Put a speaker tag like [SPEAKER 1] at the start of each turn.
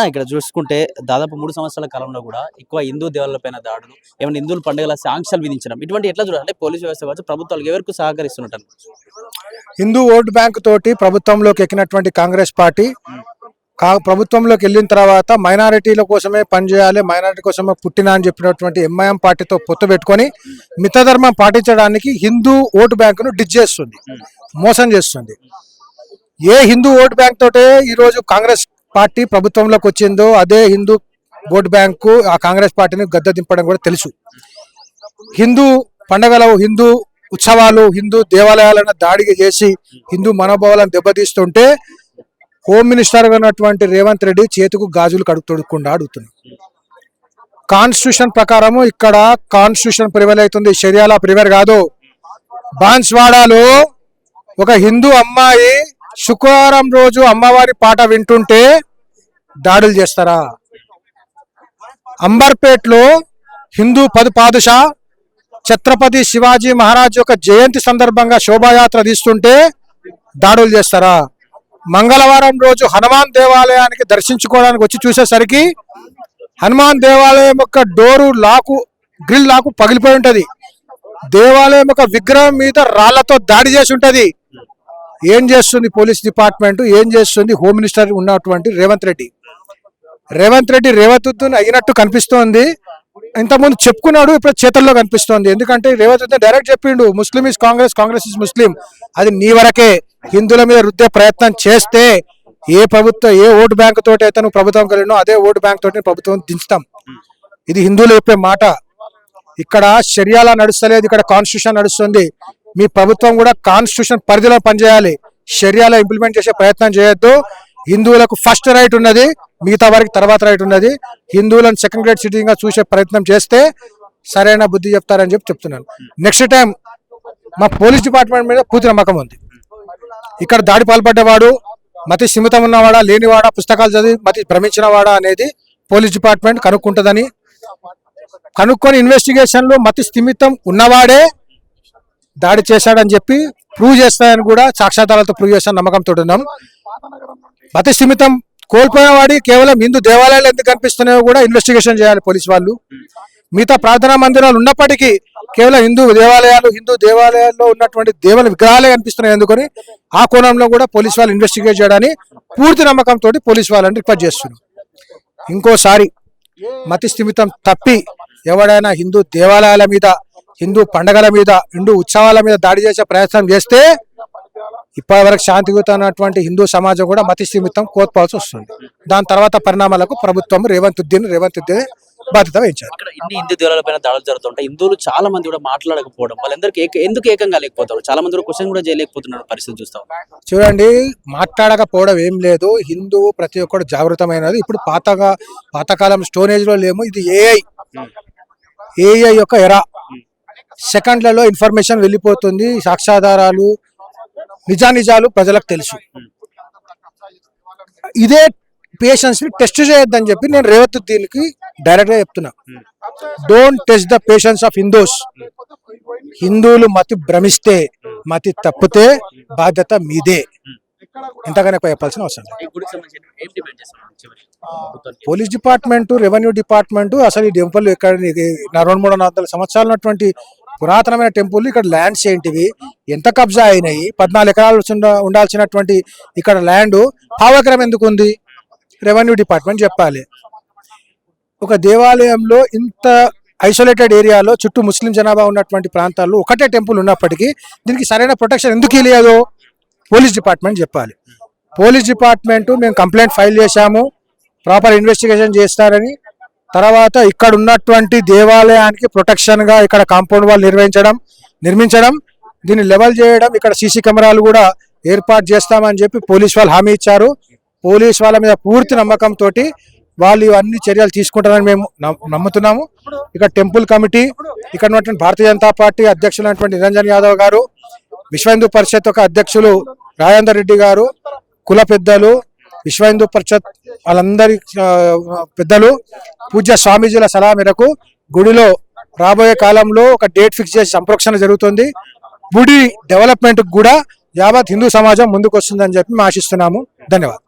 [SPEAKER 1] అన్న ఇక్కడ చూసుకుంటే దాదాపు 3 సంవత్సరాల కాలంలో కూడా ఎక్కువ హిందూ దేవాలయాలపైన దాడులు, ఏమైనా హిందువుల పండుగల ఆంక్షలు విధించడం ఇటువంటి ఎట్లా చూడాలి? అంటే పోలీసు వ్యవస్థ కావచ్చు, ప్రభుత్వాలు ఎవరికి సహకరిస్తున్నట్టు
[SPEAKER 2] హిందూ ఓటు బ్యాంక్ తోటి ప్రభుత్వంలోకి ఎక్కినటువంటి కాంగ్రెస్ పార్టీ ప్రభుత్వంలోకి వెళ్ళిన తర్వాత మైనారిటీల కోసమే పనిచేయాలి, మైనారిటీ కోసమే పుట్టినా అని చెప్పినటువంటి ఎంఐఎం పార్టీతో పొత్తు పెట్టుకొని మితధర్మం పాటించడానికి హిందూ ఓటు బ్యాంకును డిచ్ చేస్తుంది, మోసం చేస్తుంది. ఏ హిందూ ఓటు బ్యాంక్ తోటే ఈరోజు కాంగ్రెస్ పార్టీ ప్రభుత్వంలోకి వచ్చిందో అదే హిందూ ఓటు బ్యాంకు ఆ కాంగ్రెస్ పార్టీని గద్దె దింపడం కూడా తెలుసు. హిందూ పండగలు, హిందూ ఉత్సవాలు, హిందూ దేవాలయాలను దాడిగా చేసి హిందూ మనోభావాలను దెబ్బతీస్తుంటే హోమ్ మినిస్టర్ గా ఉన్నటువంటి రేవంత్ రెడ్డి చేతుకు గాజులు తొడుక్కుండా అడుగుతున్నారు. కాన్స్టిట్యూషన్ ప్రకారము ఇక్కడ కాన్స్టిట్యూషన్ ప్రివేర్ అవుతుంది, షరియాలా ప్రివేర్ కాదు. బాన్స్వాడాలో ఒక హిందూ అమ్మాయి శుక్రవారం రోజు అమ్మవారి పాట వింటుంటే దాడులు చేస్తారా? అంబర్పేట్లో హిందూ పాదుషా ఛత్రపతి శివాజీ మహారాజ్ యొక్క జయంతి సందర్భంగా శోభాయాత్ర తీస్తుంటే దాడులు చేస్తారా? మంగళవారం రోజు హనుమాన్ దేవాలయానికి దర్శించుకోవడానికి వచ్చి చూసేసరికి హనుమాన్ దేవాలయం యొక్క డోరు లాకు, గ్రిల్ లాకు పగిలిపోయి ఉంటది. దేవాలయం యొక్క విగ్రహం మీద రాళ్లతో దాడి చేసి ఉంటది. ఏం చేస్తుంది పోలీస్ డిపార్ట్మెంట్? ఏం చేస్తుంది హోమ్ మినిస్టర్ ఉన్నటువంటి రేవంత్ రెడ్డి? రేవంత్ అయినట్టు కనిపిస్తోంది. ఇంతకుముందు చెప్పుకున్నాడు, ఇప్పుడు చేతల్లో కనిపిస్తోంది. ఎందుకంటే రేవంత్ రెడ్డి డైరెక్ట్ చెప్పిండు, Muslim is Congress, Congress is Muslim. అది నీ వరకే. హిందువుల మీద రుద్దే ప్రయత్నం చేస్తే ఏ ఓటు బ్యాంక్ తోటి అయితే నువ్వు ప్రభుత్వం కలిగినో అదే ఓటు బ్యాంక్ తోటి ప్రభుత్వం దించుతాం. ఇది హిందువులు చెప్పే మాట. ఇక్కడ షరియాలా నడుస్తలేదు, ఇక్కడ కాన్స్టిట్యూషన్ నడుస్తుంది. మీ ప్రభుత్వం కూడా కాన్స్టిట్యూషన్ పరిధిలో పనిచేయాలి. షరియాలా ఇంప్లిమెంట్ చేసే ప్రయత్నం చేయొద్దు. హిందువులకు ఫస్ట్ రైట్ ఉన్నది, మిగతా వారికి తర్వాత రైట్ ఉన్నది. హిందువులను సెకండ్ గ్రేడ్ సిటిజన్ గా చూసే ప్రయత్నం చేస్తే సరైన బుద్ధి చెప్తారని చెప్తున్నాను. నెక్స్ట్ టైం మా పోలీస్ డిపార్ట్మెంట్ మీద పూర్తి నమ్మకం ఉంది. ఇక్కడ దాడి పాల్పడ్డవాడు మతి స్థిమితం ఉన్నవాడా, లేనివాడా, పుస్తకాలు చదివి మతి భ్రమించినవాడా అనేది పోలీస్ డిపార్ట్మెంట్ కనుక్కుంటుందని, కనుక్కొని ఇన్వెస్టిగేషన్ లో మతి స్థిమితం ఉన్నవాడే దాడి చేశాడని చెప్పి ప్రూవ్ చేస్తాయని కూడా సాక్ష్యాధారాలతో ప్రూవ్ చేస్తాను నమ్మకంతో ఉన్నాం. మతి స్థిమితం కోల్పోయిన వాడి కేవలం హిందూ దేవాలయాలు ఎందుకు కనిపిస్తున్నాయో కూడా ఇన్వెస్టిగేషన్ చేయాలి పోలీసు వాళ్ళు. మిగతా ప్రార్థనా మందిరాలు ఉన్నప్పటికీ కేవలం హిందూ దేవాలయాల్లో ఉన్నటువంటి దేవుల విగ్రహాలే కనిపిస్తున్నాయి ఎందుకని ఆ కోణంలో కూడా పోలీసు వాళ్ళు ఇన్వెస్టిగేట్ చేయడానికి పూర్తి నమ్మకంతో పోలీసు వాళ్ళని రిక్వెస్ట్ చేస్తున్నాం. ఇంకోసారి మతి స్థిమితం తప్పి ఎవడైనా హిందూ దేవాలయాల మీద, హిందూ పండగల మీద, హిందూ ఉత్సవాల మీద దాడి చేసే ప్రయత్నం చేస్తే ఇప్పటి వరకు శాంతియుతమైనటువంటి హిందూ సమాజం కూడా మతి స్థిమితం కోల్పోవాల్సి వస్తుంది. దాని తర్వాత పరిణామాలకు ప్రభుత్వం రేవంత్ రెడ్డి బాధ్యత వహించారు.
[SPEAKER 1] ఇన్ని హిందూ దేవాలయాలపైన దాడులు జరుగుతుంటాయి. హిందువులు చాలా మంది కూడా మాట్లాడకపోవడం, వాళ్ళందరికీ ఎందుకు ఏకంగా లేకపోతారు? చాలా మంది క్వశ్చన్ కూడా చేయలేకపోతున్నారు పరిస్థితి చూస్తాం.
[SPEAKER 2] చూడండి, మాట్లాడకపోవడం ఏం లేదు. హిందువు ప్రతి ఒక్కరు జాగృతమైనది. ఇప్పుడు పాతకాలం స్టోన్ ఏజ్ లో లేము. ఇది ఏఐ యొక్క ఎరా. సెకండ్లలో ఇన్ఫర్మేషన్ వెళ్ళిపోతుంది. సాక్ష్యాధారాలు, నిజాలు ప్రజలకు తెలుసు. ఇదే పేషెన్స్ ని టెస్ట్ చేయొద్దని చెప్పి నేను రేవంత్ దీనికి డైరెక్ట్ గా చెప్తున్నా. Don't test the patience of Hindus. హిందువులు మతి భ్రమిస్తే, మతి తప్పితే బాధ్యత మీదే. ఇంతగానే చెప్పాల్సిన అవసరం పోలీస్ డిపార్ట్మెంట్, రెవెన్యూ డిపార్ట్మెంట్ అసలు ఈ టెంపుల్ ఇక్కడ 200-300 సంవత్సరాలు ఉన్నటువంటి పురాతనమైన టెంపుల్, ఇక్కడ ల్యాండ్స్ ఏంటివి, ఎంత కబ్జా అయినాయి, 14 ఎకరాలు ఉండాల్సినటువంటి ఇక్కడ ల్యాండ్ 1/2 ఎకరం ఎందుకు ఉంది? రెవెన్యూ డిపార్ట్మెంట్ చెప్పాలి. ఒక దేవాలయంలో ఇంత ఐసోలేటెడ్ ఏరియాలో చుట్టూ ముస్లిం జనాభా ఉన్నటువంటి ప్రాంతాల్లో ఒకటే టెంపుల్ ఉన్నప్పటికీ దీనికి సరైన ప్రొటెక్షన్ ఎందుకు ఇవ్వలేదో పోలీస్ డిపార్ట్మెంట్ చెప్పాలి. పోలీస్ డిపార్ట్మెంట్ మేము కంప్లైంట్ ఫైల్ చేశాము, ప్రాపర్ ఇన్వెస్టిగేషన్ చేస్తారని, తర్వాత ఇక్కడ ఉన్నటువంటి దేవాలయానికి ప్రొటెక్షన్ గా ఇక్కడ కాంపౌండ్ వాల్ నిర్మించడం, దీన్ని లెవెల్ చేయడం, ఇక్కడ సీసీ కెమెరాలు కూడా ఏర్పాటు చేస్తామని చెప్పి పోలీస్ వాళ్ళు హామీ ఇచ్చారు. పోలీస్ వాళ్ళ మీద పూర్తి నమ్మకంతో వాళ్ళు ఇవన్నీ చర్యలు తీసుకుంటారని మేము నమ్ముతున్నాము. ఇక్కడ టెంపుల్ కమిటీ, ఇక్కడ ఉన్నటువంటి భారతీయ జనతా పార్టీ అధ్యక్షులైనటువంటి నిరంజన్ యాదవ్ గారు, విశ్వ హిందూ పరిషత్ యొక్క అధ్యక్షులు రాజేందర్ రెడ్డి గారు, కుల పెద్దలు, విశ్వ హిందూ పరిషత్ వాళ్ళందరి పెద్దలు, పూజ్య స్వామీజీల సలహా మేరకు గుడిలో రాబోయే కాలంలో ఒక డేట్ ఫిక్స్ చేసి సంప్రోక్షణ జరుగుతుంది. గుడి డెవలప్మెంట్ కూడా యావత్ హిందూ సమాజం ముందుకు వస్తుందని చెప్పి మేము ఆశిస్తున్నాము. ధన్యవాదాలు.